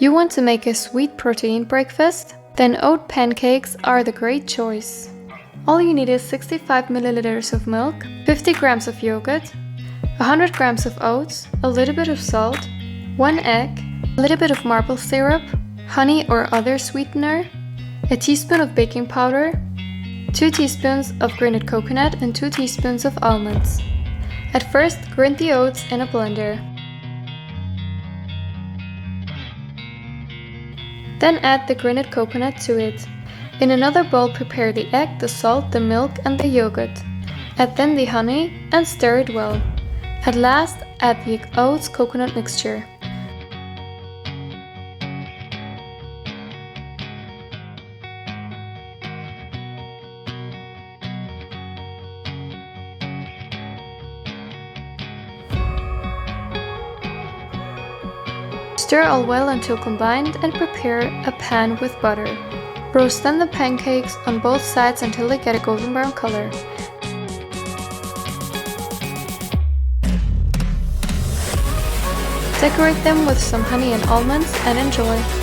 You want to make a sweet protein breakfast? Then oat pancakes are the great choice. All you need is 65 milliliters of milk, 50 grams of yogurt, 100 grams of oats, a little bit of salt, 1 egg, a little bit of maple syrup, honey or other sweetener, a teaspoon of baking powder, 2 teaspoons of grated coconut and 2 teaspoons of almonds. At first, grind the oats in a blender. Then add the grated coconut to it. In another bowl, prepare the egg, the salt, the milk and the yogurt. Add then the honey and stir it well. At last, add the oats coconut mixture. Stir all well until combined and prepare a pan with butter. Roast then the pancakes on both sides until they get a golden brown color. Decorate them with some honey and almonds and enjoy!